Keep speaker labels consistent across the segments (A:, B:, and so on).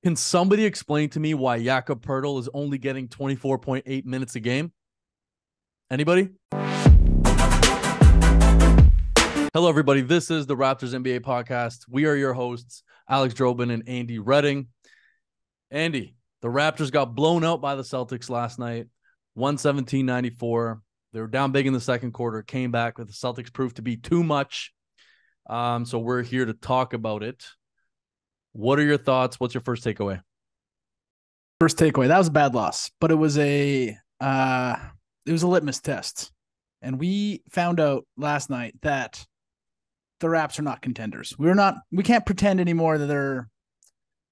A: Can somebody explain to me why Jakob Poeltl is only getting 24.8 minutes a game? Anybody? Hello, everybody. This is the Raptors NBA podcast. We are your hosts, Alex Drobin and Andy Redding. Andy, the Raptors got blown out by the Celtics last night, 117-94. They were down big in the second quarter, came back, but the Celtics proved to be too much. So we're here to talk about it. What are your thoughts? What's your first takeaway?
B: First takeaway, that was a bad loss, but it was a litmus test. And we found out last night that the Raps are not contenders. We can't pretend anymore that they're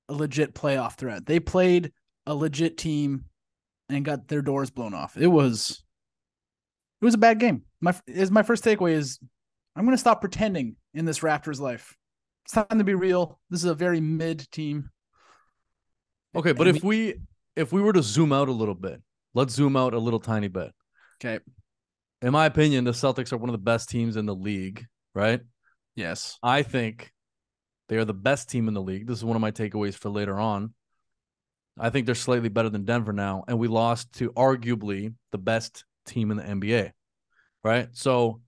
B: a legit playoff threat. They played a legit team and got their doors blown off. It was a bad game. My first takeaway is I'm going to stop pretending in this Raptors life. It's time to be real. This is a very mid team.
A: Okay, but if we were to zoom out a little bit, let's zoom out a little tiny bit.
B: Okay.
A: In my opinion, the Celtics are one of the best teams in the league, right?
B: Yes.
A: I think they are the best team in the league. This is one of my takeaways for later on. I think they're slightly better than Denver now, and we lost to arguably the best team in the NBA, right? So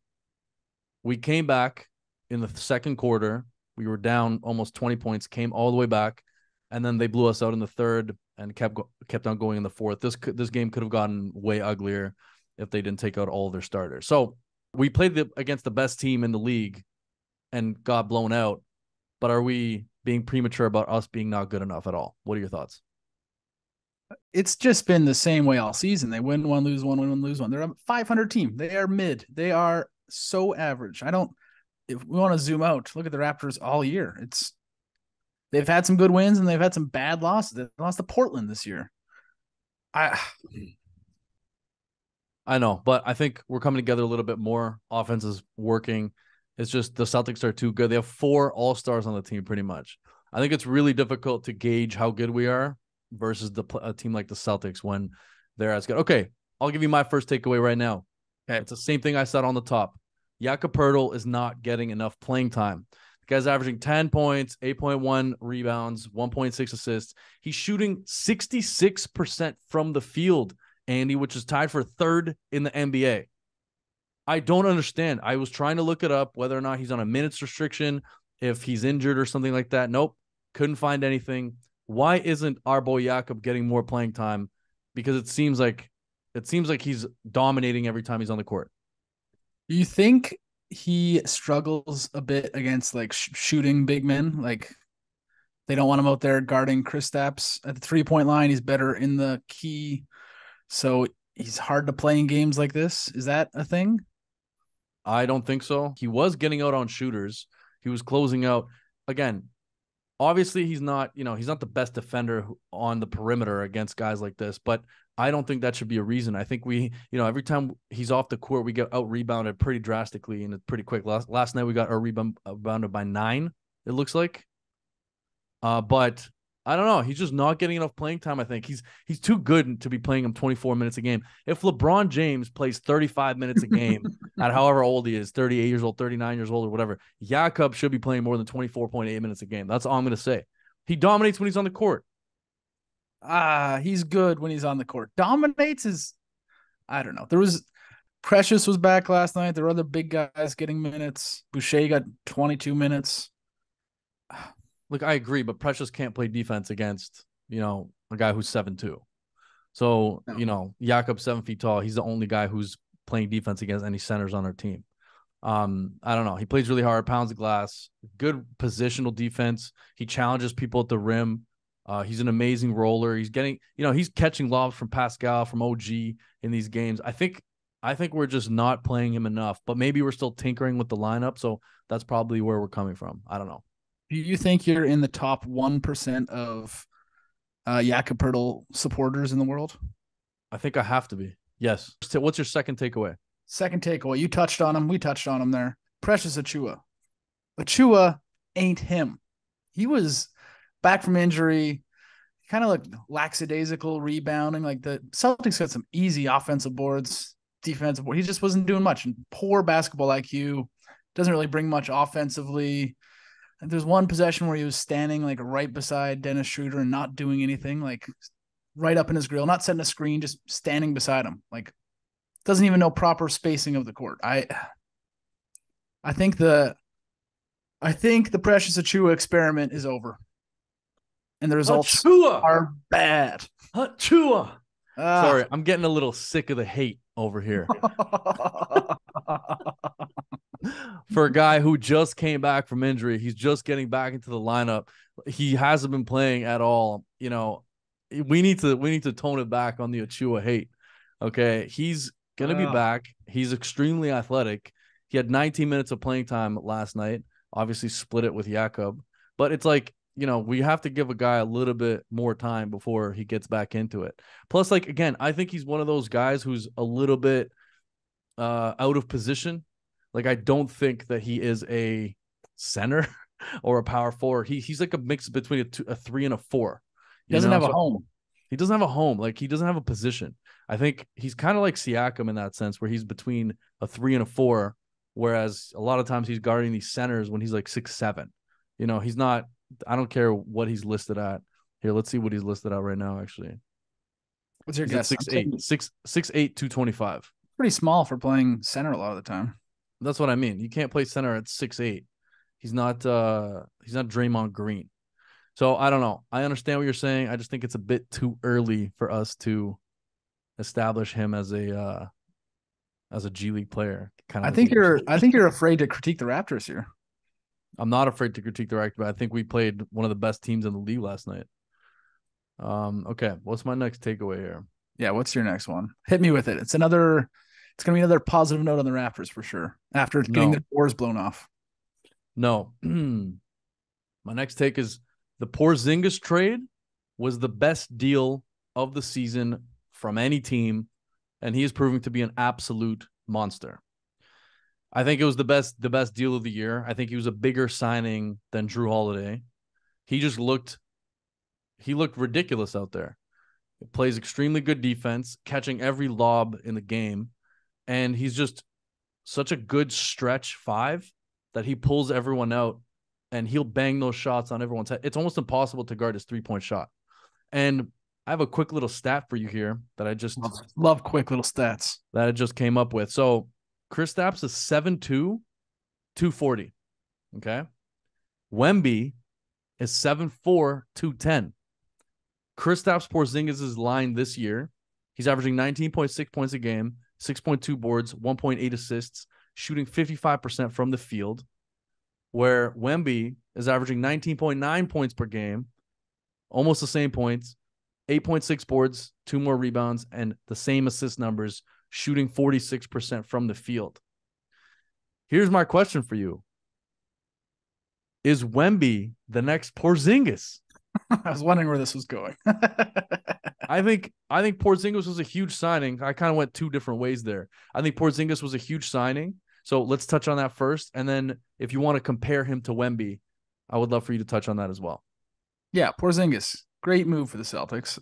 A: we came back in the second quarter. We were down almost 20 points, came all the way back, and then they blew us out in the third and kept on going in the fourth. This game could have gotten way uglier if they didn't take out all of their starters. So we played against the best team in the league and got blown out, but are we being premature about us being not good enough at all? What are your thoughts?
B: It's just been the same way all season. They win one, lose one, win one, lose one. They're a 500 team. They are mid. They are so average. If we want to zoom out, look at the Raptors all year. They've had some good wins and they've had some bad losses. They lost to Portland this year.
A: I know, but I think we're coming together a little bit more. Offense is working. It's just the Celtics are too good. They have 4 all-stars on the team pretty much. I think it's really difficult to gauge how good we are versus a team like the Celtics when they're as good. Okay, I'll give you my first takeaway right now. Okay, it's the same thing I said on the top. Jakob Poeltl is not getting enough playing time. The guy's averaging 10 points, 8.1 rebounds, 1.6 assists. He's shooting 66% from the field, Andy, which is tied for third in the NBA. I don't understand. I was trying to look it up, whether or not he's on a minutes restriction, if he's injured or something like that. Nope, couldn't find anything. Why isn't our boy Jakob getting more playing time? Because it seems like he's dominating every time he's on the court.
B: Do you think he struggles a bit against like shooting big men? Like they don't want him out there guarding Kristaps at the 3-point line. He's better in the key. So he's hard to play in games like this. Is that a thing?
A: I don't think so. He was getting out on shooters. He was closing out. Again, obviously he's not the best defender on the perimeter against guys like this, but I don't think that should be a reason. I think every time he's off the court, we get out rebounded pretty drastically and it's pretty quick. Last night we got rebounded by 9, it looks like. But I don't know. He's just not getting enough playing time. I think he's too good to be playing him 24 minutes a game. If LeBron James plays 35 minutes a game at however old he is, 38 years old, 39 years old, or whatever, Jakob should be playing more than 24.8 minutes a game. That's all I'm going to say. He dominates when he's on the court.
B: He's good when he's on the court. Dominates is, I don't know. Precious was back last night. There were other big guys getting minutes. Boucher got 22 minutes.
A: Look, I agree, but Precious can't play defense against, a guy who's 7'2". So, no. Jakob's 7 feet tall. He's the only guy who's playing defense against any centers on our team. I don't know. He plays really hard, pounds the glass, good positional defense. He challenges people at the rim. He's an amazing roller. He's getting, he's catching lobs from Pascal, from OG in these games. I think we're just not playing him enough, but maybe we're still tinkering with the lineup. So that's probably where we're coming from. I don't know.
B: Do you think you're in the top 1% of Jakob Poeltl supporters in the world?
A: I think I have to be. Yes. What's your second takeaway?
B: Second takeaway. You touched on him. We touched on him there. Precious Achiuwa. Achiuwa ain't him. He was back from injury, kind of like lackadaisical rebounding. Like the Celtics got some easy offensive boards, defensive board. He just wasn't doing much. And poor basketball IQ. Doesn't really bring much offensively. There's one possession where he was standing like right beside Dennis Schroeder and not doing anything, like right up in his grill, not setting a screen, just standing beside him. Like doesn't even know proper spacing of the court. I think the Precious Achua experiment is over, and the results
A: Achua!
B: are bad.
A: Achua! Sorry, I'm getting a little sick of the hate over here. For a guy who just came back from injury, he's just getting back into the lineup. He hasn't been playing at all. You know, we need to tone it back on the Achua hate. Okay, he's gonna be back. He's extremely athletic. He had 19 minutes of playing time last night. Obviously, split it with Jakob, but it's like, you know, we have to give a guy a little bit more time before he gets back into it. Plus, like, again, I think he's one of those guys who's a little bit out of position. Like, I don't think that he is a center or a power forward. He's like a mix between a 3 and a 4.
B: He doesn't have a home.
A: He doesn't have a home. Like, he doesn't have a position. I think he's kind of like Siakam in that sense, where he's between a 3 and a 4, whereas a lot of times he's guarding these centers when he's like 6'7". You know, he's not. I don't care what he's listed at. Here, let's see what he's listed at right now. Actually,
B: what's your
A: he's
B: guess?
A: 6'8", 6'8", 225.
B: Pretty small for playing center a lot of the time.
A: That's what I mean. You can't play center at 6'8". He's not Draymond Green. So I don't know. I understand what you're saying. I just think it's a bit too early for us to establish him as a G League player.
B: I think you're afraid to critique the Raptors here.
A: I'm not afraid to critique the Raptors, but I think we played one of the best teams in the league last night. Okay, what's my next takeaway here?
B: Yeah, what's your next one? Hit me with it. It's gonna be another positive note on the Raptors for sure. After getting their doors blown off.
A: No. My next take is the Porzingis trade was the best deal of the season from any team, and he is proving to be an absolute monster. I think it was the best deal of the year. I think he was a bigger signing than Drew Holiday. He looked ridiculous out there. He plays extremely good defense, catching every lob in the game, and he's just such a good stretch 5 that he pulls everyone out, and he'll bang those shots on everyone's head. It's almost impossible to guard his 3-point shot. And I have a quick little stat for you here that I just
B: love quick little stats
A: that I just came up with. So Kristaps is 7'2", 240. Okay. Wemby is 7'4", 210. Kristaps Porzingis' line this year, he's averaging 19.6 points a game, 6.2 boards, 1.8 assists, shooting 55% from the field, where Wemby is averaging 19.9 points per game, almost the same points, 8.6 boards, 2 more rebounds, and the same assist numbers, shooting 46% from the field. Here's my question for you. Is Wemby the next Porzingis?
B: I was wondering where this was going.
A: I think Porzingis was a huge signing. I kind of went 2 different ways there. I think Porzingis was a huge signing. So let's touch on that first. And then if you want to compare him to Wemby, I would love for you to touch on that as well.
B: Yeah, Porzingis, great move for the Celtics.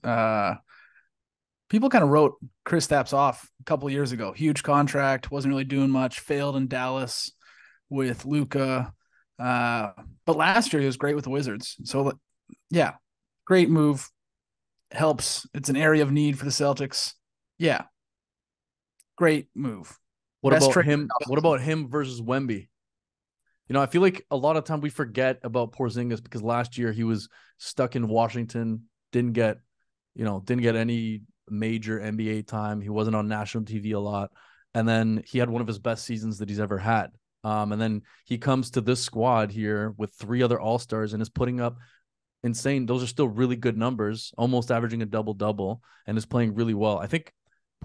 B: People kind of wrote Kristaps off a couple of years ago. Huge contract, wasn't really doing much, failed in Dallas with Luka. But last year he was great with the Wizards. So yeah, great move. Helps. It's an area of need for the Celtics. Yeah. Great move.
A: What about him versus Wemby? You know, I feel like a lot of time we forget about Porzingis because last year he was stuck in Washington, didn't get any major NBA time. He wasn't on national TV a lot. And then he had one of his best seasons that he's ever had. And then he comes to this squad here with 3 other All-Stars and is putting up insane. Those are still really good numbers, almost averaging a double-double, and is playing really well. I think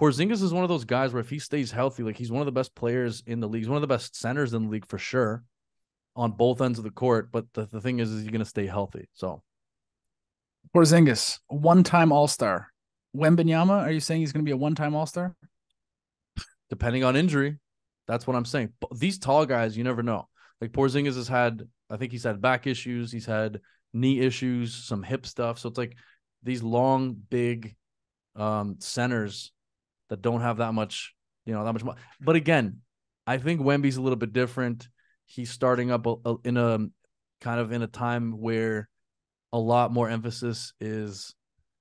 A: Porzingis is one of those guys where if he stays healthy, like he's one of the best players in the league. He's one of the best centers in the league for sure on both ends of the court. But the thing is he's going to stay healthy. So
B: Porzingis, one-time All-Star. Wembanyama, are you saying he's going to be a one-time All-Star?
A: Depending on injury. That's what I'm saying. But these tall guys, you never know. Like Porzingis I think he's had back issues. He's had knee issues, some hip stuff. So it's like these long, big centers that don't have that much. But again, I think Wemby's a little bit different. He's starting up in a kind of in a time where a lot more emphasis is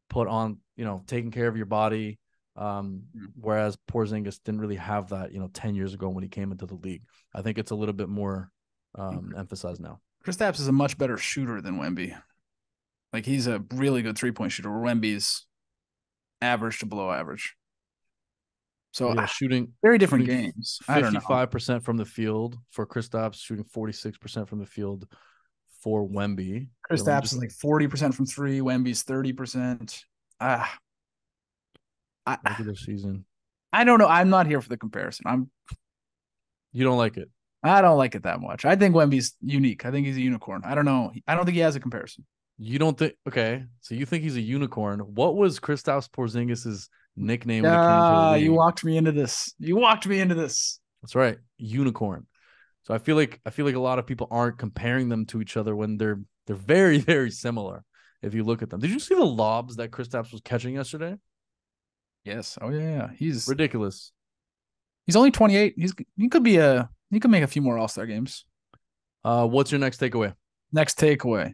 A: put on, taking care of your body. Whereas Porzingis didn't really have that, 10 years ago when he came into the league. I think it's a little bit more emphasized now.
B: Kristaps is a much better shooter than Wemby. Like, he's a really good 3-point shooter, where Wemby's average to below average. So
A: yeah, shooting
B: very different games. I don't know.
A: 55% from the field for Kristaps, shooting 46% from the field for Wemby.
B: Kristaps is like 40% from three. Wemby's 30%.
A: Regular season.
B: I don't know. I'm not here for the comparison.
A: You don't like it?
B: I don't like it that much. I think Wemby's unique. I think he's a unicorn. I don't know. I don't think he has a comparison.
A: You don't think? Okay, so you think he's a unicorn? What was Kristaps Porzingis's nickname when he came into the league?
B: You walked me into this.
A: That's right, unicorn. So I feel like a lot of people aren't comparing them to each other when they're very, very similar. If you look at them, did you see the lobs that Kristaps was catching yesterday?
B: Yes. Oh yeah. He's
A: ridiculous.
B: He's only 28. He could make a few more All-Star games.
A: What's your next takeaway?
B: Next takeaway.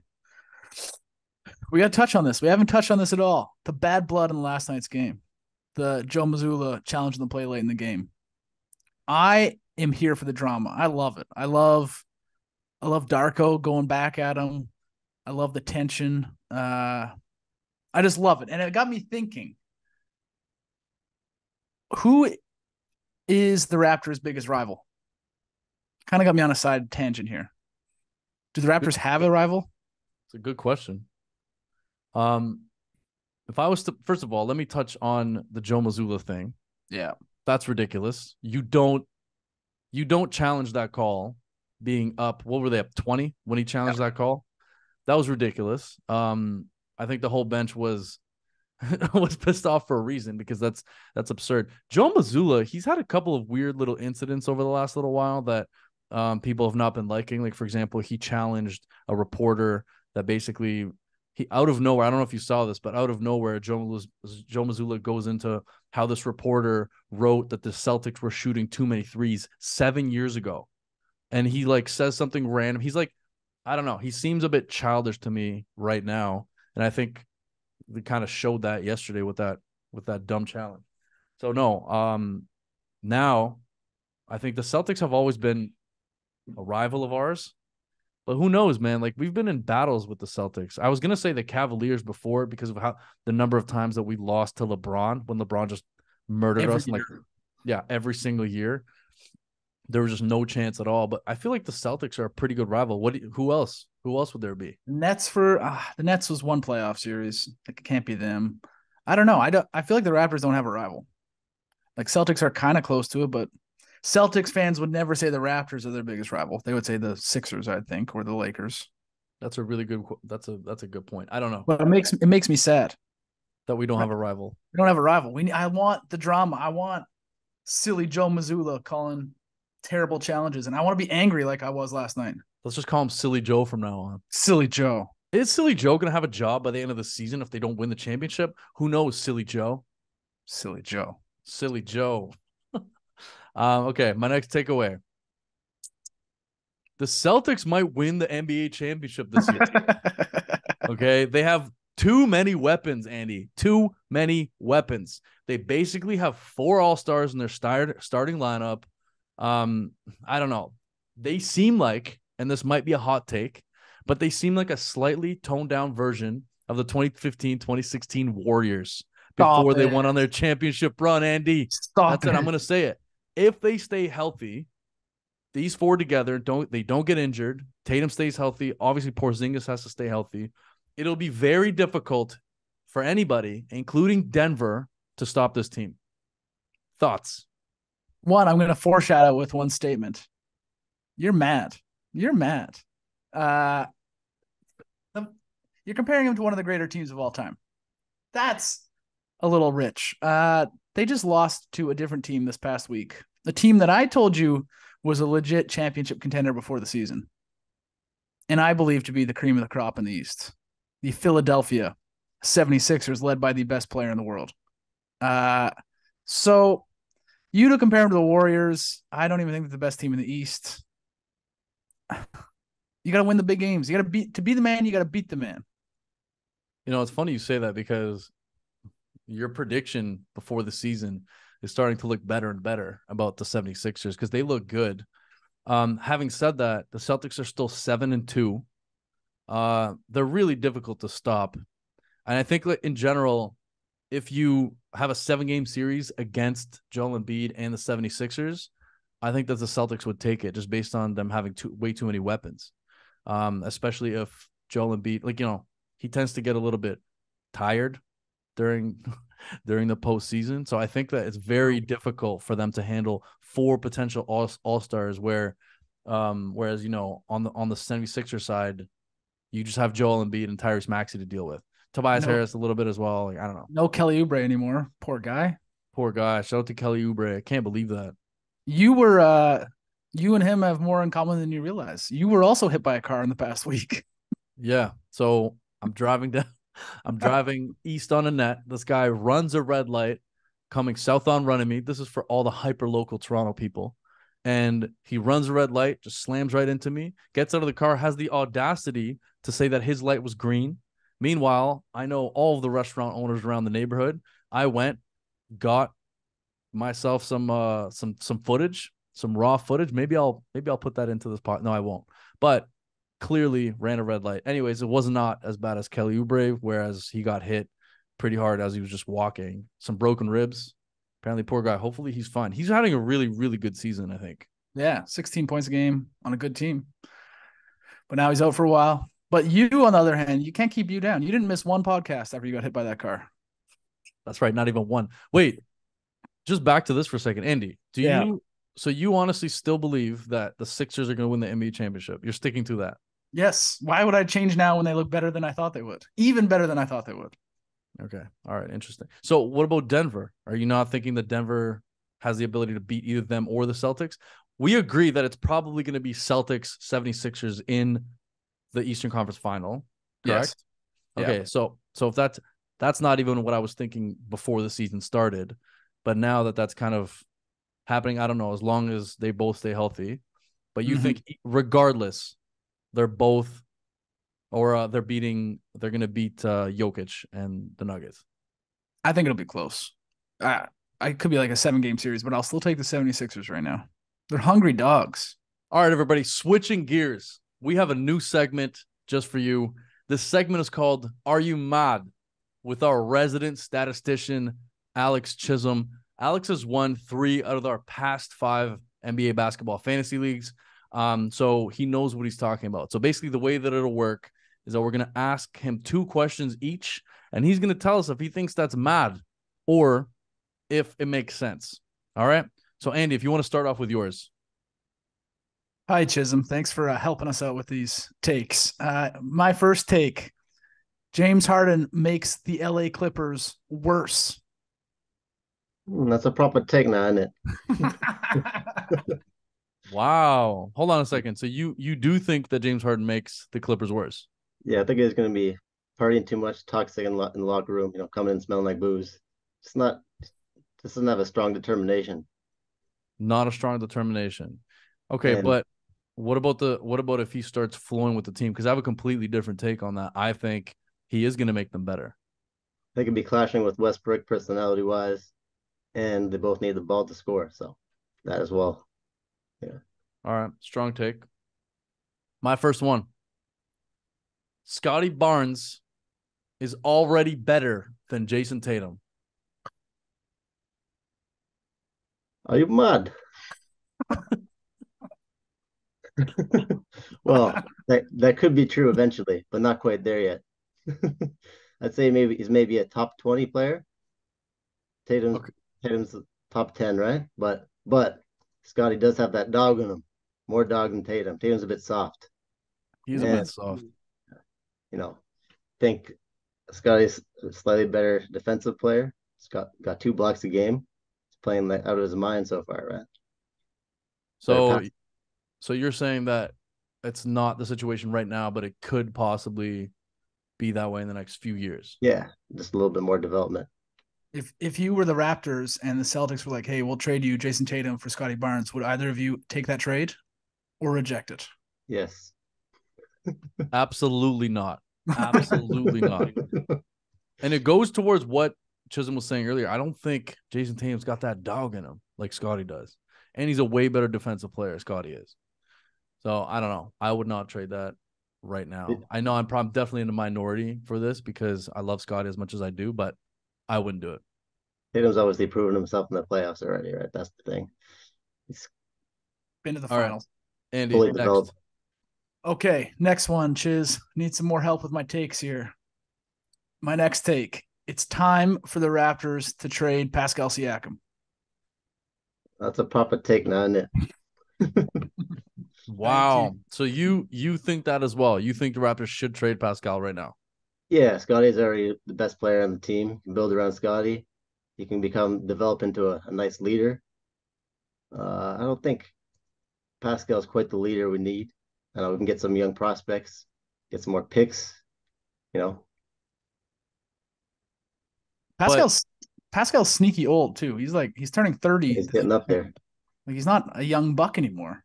B: We got to touch on this. We haven't touched on this at all. The bad blood in last night's game. The Joe Mazzulla challenging the play late in the game. I am here for the drama. I love it. I love Darko going back at him. I love the tension. I just love it. And it got me thinking, who is the Raptors' biggest rival? Kind of got me on a side tangent here. Do the Raptors have a rival?
A: It's a good question. If I was to, first of all, let me touch on the Joe Mazzulla thing.
B: Yeah.
A: That's ridiculous. You don't challenge that call being up. What were they, up 20 when he challenged that call? That was ridiculous. I think the whole bench was pissed off for a reason, because that's absurd. Joe Mazzulla, he's had a couple of weird little incidents over the last little while that people have not been liking. Like, for example, he challenged a reporter that basically he, out of nowhere, I don't know if you saw this, but out of nowhere, Joe Mazzulla goes into how this reporter wrote that the Celtics were shooting too many threes 7 years ago. And he like says something random. He's like, I don't know. He seems a bit childish to me right now. And I think they kind of showed that yesterday with that dumb challenge. So no, now I think the Celtics have always been a rival of ours, but who knows, man? Like, we've been in battles with the Celtics. I was going to say the Cavaliers before because of how the number of times that we lost to LeBron when LeBron just murdered us. Like, yeah, every single year. There was just no chance at all. But I feel like the Celtics are a pretty good rival. Who else? Who else would there be?
B: The Nets was one playoff series. It can't be them. I don't know. I feel like the Raptors don't have a rival. Like, Celtics are kind of close to it, but Celtics fans would never say the Raptors are their biggest rival. They would say the Sixers, I think, or the Lakers.
A: That's a really good. That's a good point. I don't know.
B: But it makes me sad
A: that we don't have a rival.
B: We don't have a rival. I want the drama. I want silly Joe Mazzulla calling terrible challenges, and I want to be angry like I was last night.
A: Let's just call him Silly Joe from now on.
B: Silly Joe.
A: Is Silly Joe going to have a job by the end of the season if they don't win the championship? Who knows, Silly Joe?
B: Silly Joe.
A: Silly Joe. Okay, my next takeaway. The Celtics might win the NBA championship this year. Okay, they have too many weapons, Andy. Too many weapons. They basically have 4 All-Stars in their starting lineup. I don't know. They seem like, and this might be a hot take, but they seem like a slightly toned down version of the 2015-2016 Warriors before they went on their championship run, Andy. That's it. I'm going to say it. If they stay healthy, these 4 together, don't get injured. Tatum stays healthy. Obviously, Porzingis has to stay healthy. It'll be very difficult for anybody, including Denver, to stop this team. Thoughts?
B: One, I'm going to foreshadow with one statement. You're mad. You're mad. You're comparing him to one of the greater teams of all time. That's a little rich. They just lost to a different team this past week. A team that I told you was a legit championship contender before the season. And I believe to be the cream of the crop in the East. The Philadelphia 76ers, led by the best player in the world. So you to compare them to the Warriors, I don't even think they're the best team in the East. You got to win the big games. You got to be the man. You got to beat the man.
A: It's funny you say that because your prediction before the season is starting to look better and better about the 76ers because they look good. Having said that, the Celtics are still 7-2. They're really difficult to stop. And I think in general, if you have a 7-game series against Joel Embiid and the 76ers, I think that the Celtics would take it just based on them having way too many weapons. Especially if Joel Embiid, he tends to get a little bit tired during the postseason. So I think that it's very difficult for them to handle 4 potential all-stars whereas on the 76er side, you just have Joel Embiid and Tyrese Maxey to deal with. Tobias Harris a little bit as well. I don't know.
B: No Kelly Oubre anymore. Poor guy.
A: Poor guy. Shout out to Kelly Oubre. I can't believe that.
B: You and him have more in common than you realize. You were also hit by a car in the past week.
A: Yeah. So I'm driving east on a net. This guy runs a red light coming south on Runnymede. This is for all the hyper local Toronto people. And he runs a red light, just slams right into me, gets out of the car, has the audacity to say that his light was green. Meanwhile, I know all of the restaurant owners around the neighborhood. I went, got myself some footage, some raw footage. Maybe I'll put that into this pot. No, I won't. But clearly ran a red light. Anyways, it was not as bad as Kelly Oubre, whereas he got hit pretty hard as he was just walking. Some broken ribs. Apparently, poor guy. Hopefully he's fine. He's having a really, really good season, I think.
B: Yeah, 16 points a game on a good team. But now he's out for a while. But you, on the other hand, you can't keep you down. You didn't miss one podcast after you got hit by that car.
A: That's right. Not even one. Wait, just back to this for a second. Andy, so you honestly still believe that the Sixers are going to win the NBA championship? You're sticking to that?
B: Yes. Why would I change now when they look better than I thought they would? Even better than I thought they would.
A: Okay. All right. Interesting. So what about Denver? Are you not thinking that Denver has the ability to beat either them or the Celtics? We agree that it's probably going to be Celtics 76ers in the Eastern Conference Final. Correct? Yes. Okay. Yeah. So if that's not even what I was thinking before the season started, but now that that's kind of happening, I don't know, as long as they both stay healthy. But you think regardless, they're both or they're going to beat Jokic and the Nuggets?
B: I think it'll be close. I could be like a 7-game series, but I'll still take the 76ers right now. They're hungry dogs.
A: All right, everybody, switching gears. We have a new segment just for you. This segment is called Are You Mad? With our resident statistician, Alex Chisholm. Alex has won 3 out of our past 5 NBA basketball fantasy leagues. So he knows what he's talking about. So basically the way that it'll work is that we're going to ask him 2 questions each, and he's going to tell us if he thinks that's mad or if it makes sense. All right. So Andy, if you want to start off with yours.
B: Hi, Chisholm. Thanks for helping us out with these takes. My first take, James Harden makes the LA Clippers worse.
C: That's a proper take now, isn't it?
A: Wow. Hold on a second. So you do think that James Harden makes the Clippers worse?
C: Yeah, I think he's going to be partying too much, toxic in the locker room, coming in smelling like booze. This doesn't have a strong determination.
A: Not a strong determination. Okay, but what about if he starts flowing with the team? Because I have a completely different take on that. I think he is going to make them better.
C: They could be clashing with Westbrook personality-wise, and they both need the ball to score. So that as well. Yeah.
A: All right. Strong take. My first one. Scottie Barnes is already better than Jayson Tatum.
C: Are you mad? Well, that could be true eventually, but not quite there yet. I'd say he's maybe a top 20 player. Tatum's top 10, right? But Scottie does have that dog in him. More dog than Tatum. Tatum's a bit soft.
A: He's a bit soft.
C: Think Scottie's a slightly better defensive player. He's got 2 blocks a game. He's playing out of his mind so far, right?
A: So you're saying that it's not the situation right now, but it could possibly be that way in the next few years.
C: Yeah, just a little bit more development.
B: If you were the Raptors and the Celtics were like, hey, we'll trade you Jayson Tatum for Scottie Barnes, would either of you take that trade or reject it?
C: Yes.
A: Absolutely not. Absolutely not. And it goes towards what Chisholm was saying earlier. I don't think Jayson Tatum's got that dog in him like Scottie does. And he's a way better defensive player, Scottie is. So I don't know. I would not trade that right now. I know I'm probably definitely in the minority for this because I love Scottie as much as I do, but I wouldn't do it.
C: Tatum's obviously proven himself in the playoffs already, right? That's the thing. He's
B: Been to the
A: All right,
B: finals.
A: Andy,
C: fully
A: next.
C: developed.
B: Okay, next one, Chiz. Need some more help with my takes here. My next take. It's time for the Raptors to trade Pascal Siakam.
C: That's a proper take now, isn't it?
A: Wow. So you think that as well? You think the Raptors should trade Pascal right now?
C: Yeah, Scottie's already the best player on the team. You can build around Scottie. He can develop into a nice leader. I don't think Pascal's quite the leader we need. We can get some young prospects, get some more picks, you know.
B: Pascal's sneaky old too. He's turning 30.
C: He's getting up there.
B: Like he's not a young buck anymore.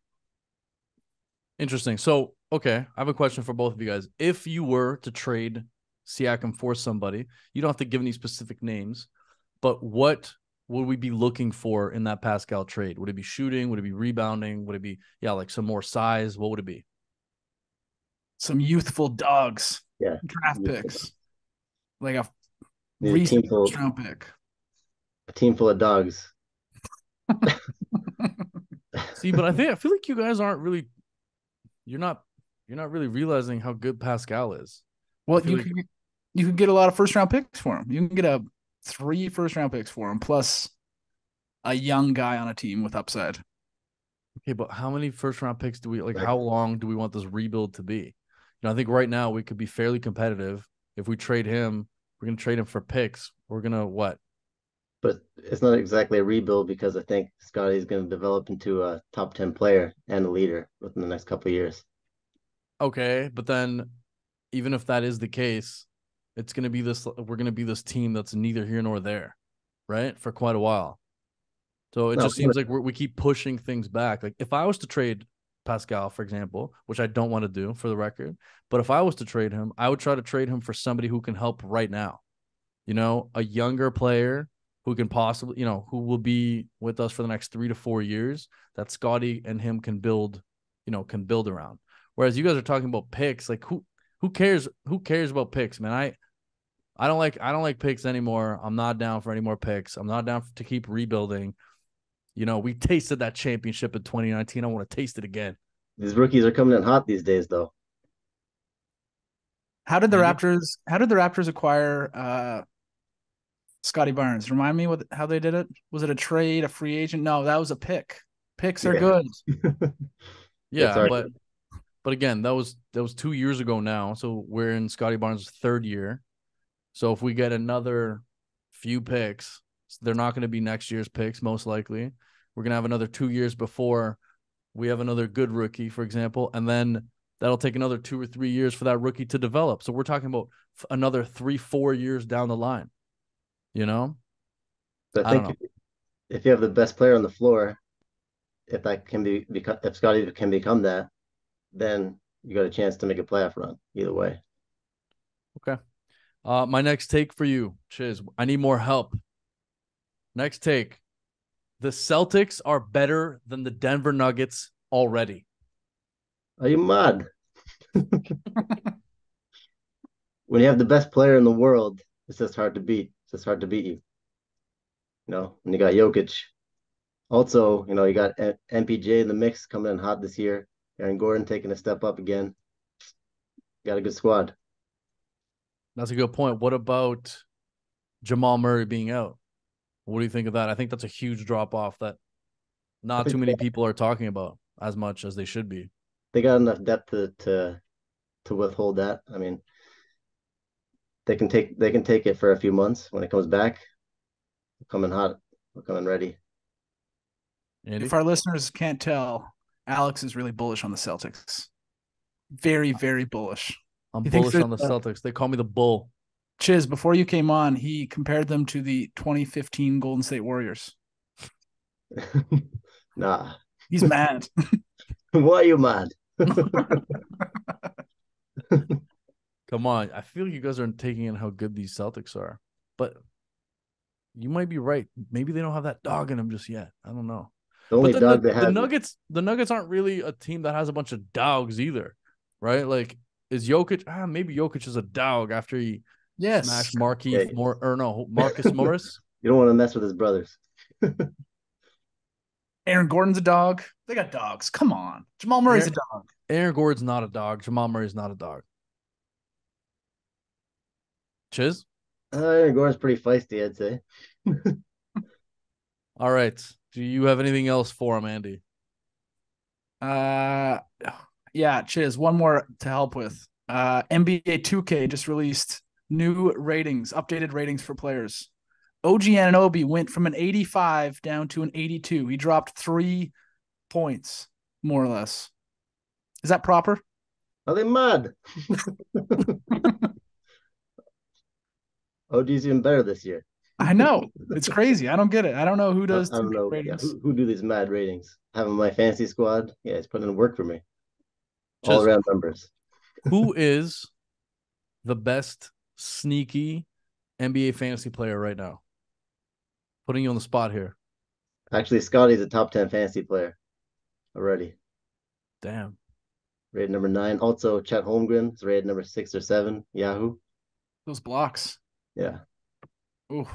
A: Interesting. So, okay, I have a question for both of you guys. If you were to trade Siakam for somebody, you don't have to give any specific names, but what would we be looking for in that Pascal trade? Would it be shooting? Would it be rebounding? Would it be, like some more size? What would it be?
B: Some youthful dogs.
C: Yeah.
B: Draft picks. Like a
C: Need
B: recent first-round pick.
C: A team full of dogs.
A: See, but I feel like you guys aren't really. You're not really realizing how good Pascal is.
B: Well, you could get a lot of first-round picks for him. You can get 3 first-round picks for him, plus a young guy on a team with upside.
A: Okay, but how many first-round picks do we like? How long do we want this rebuild to be? I think right now we could be fairly competitive. If we trade him, we're going to trade him for picks. We're going to what?
C: But it's not exactly a rebuild because I think Scottie's going to develop into a top 10 player and a leader within the next couple of years.
A: Okay, but then even if that is the case, it's going to be we're going to be this team that's neither here nor there, right? For quite a while. So it just seems like we keep pushing things back. Like if I was to trade Pascal, for example, which I don't want to do for the record, but if I was to trade him, I would try to trade him for somebody who can help right now. A younger player who can possibly, who will be with us for the next 3 to 4 years that Scottie and him can build around. Whereas you guys are talking about picks, like who cares? Who cares about picks, man? I don't like picks anymore. I'm not down for any more picks. I'm not down to keep rebuilding. We tasted that championship in 2019. I want to taste it again.
C: These rookies are coming in hot these days, though.
B: How did the Raptors acquire Scottie Barnes? Remind me how they did it. Was it a trade, a free agent? No, that was a pick. Picks are good.
A: Yeah, but again, that was 2 years ago now. So we're in Scottie Barnes' 3rd year. So if we get another few picks, they're not going to be next year's picks, most likely. We're going to have another 2 years before we have another good rookie, for example, and then that'll take another 2 or 3 years for that rookie to develop. So we're talking about another 3-4 years down the line.
C: So I think if you have the best player on the floor, if Scottie can become that, then you got a chance to make a playoff run either way.
A: Okay. My next take for you, Chiz. I need more help. Next take. The Celtics are better than the Denver Nuggets already.
C: Are you mad? When you have the best player in the world, it's just hard to beat. It's just hard to beat you. And you got Jokic. Also, you got MPJ in the mix coming in hot this year. Aaron Gordon taking a step up again. Got a good squad.
A: That's a good point. What about Jamal Murray being out? What do you think of that? I think that's a huge drop off that not too many people are talking about as much as they should be.
C: They got enough depth to withhold that. I mean, they can take it for a few months. When it comes back, we're coming hot. We're coming ready.
A: Andy?
B: If our listeners can't tell, Alex is really bullish on the Celtics. Very, very bullish.
A: I'm bullish on the Celtics. They call me the Bull.
B: Chiz, before you came on, he compared them to the 2015 Golden State Warriors.
C: Nah.
B: He's mad.
C: Why are you mad?
A: Come on. I feel you guys aren't taking in how good these Celtics are. But you might be right. Maybe they don't have that dog in them just yet. I don't know.
C: The
A: But
C: only
A: then
C: dog they
A: the
C: have.
A: Nuggets aren't really a team that has a bunch of dogs either, right? Like, is Jokic? Maybe Jokic is a dog after he
B: Yes.
A: smashed Marquise
C: Hey.
A: Marcus Morris.
C: You don't want to mess with his brothers.
B: Aaron Gordon's a dog. They got dogs. Come on. Jamal Murray's a dog.
A: Aaron Gordon's not a dog. Jamal Murray's not a dog. Chiz?
C: Aaron Gordon's pretty feisty, I'd say.
A: All right. Do you have anything else for him, Andy?
B: Yeah, Chiz, one more to help with. NBA 2K just released new ratings, updated ratings for players. OG Anunoby went from an 85 down to an 82. He dropped 3 points, more or less. Is that proper?
C: Are they mad? OG's even better this year.
B: I know. It's crazy. I don't get it. I don't know who does
C: I don't know.
B: ratings.
C: Yeah, who do these mad ratings? Having my fantasy squad. Yeah, it's putting in work for me.
A: Chiz,
C: All around numbers.
A: who is the best sneaky NBA fantasy player right now? Putting you on the spot here.
C: Actually, Scottie's a top 10 fantasy player already.
A: Damn.
C: Rated number 9. Also, Chet Holmgren is rated number 6 or 7. Yahoo.
B: Those blocks.
C: Yeah.
B: Ooh.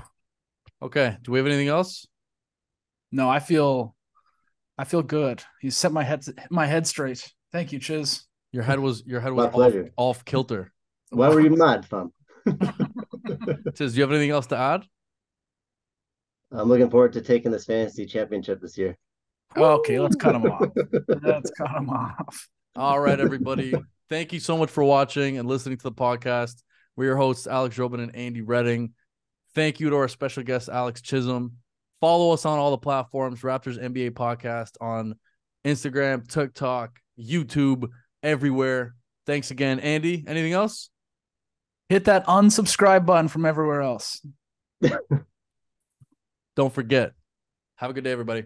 A: Okay. Do we have anything else?
B: No, I feel good. You set my head straight. Thank you, Chiz.
A: Your head was
C: My pleasure.
A: off kilter.
C: Why were you mad, fam?
A: Chiz, do you have anything else to add?
C: I'm looking forward to taking this fantasy championship this year.
B: Okay, let's cut him off. Let's cut him off.
A: All right, everybody. Thank you so much for watching and listening to the podcast. We're your hosts, Alex Robin and Andy Redding. Thank you to our special guest, Alex Chisholm. Follow us on all the platforms, Raptors NBA Podcast on Instagram, TikTok, YouTube, everywhere. Thanks again. Andy, anything else?
B: Hit that unsubscribe button from everywhere else.
A: Don't forget. Have a good day, everybody.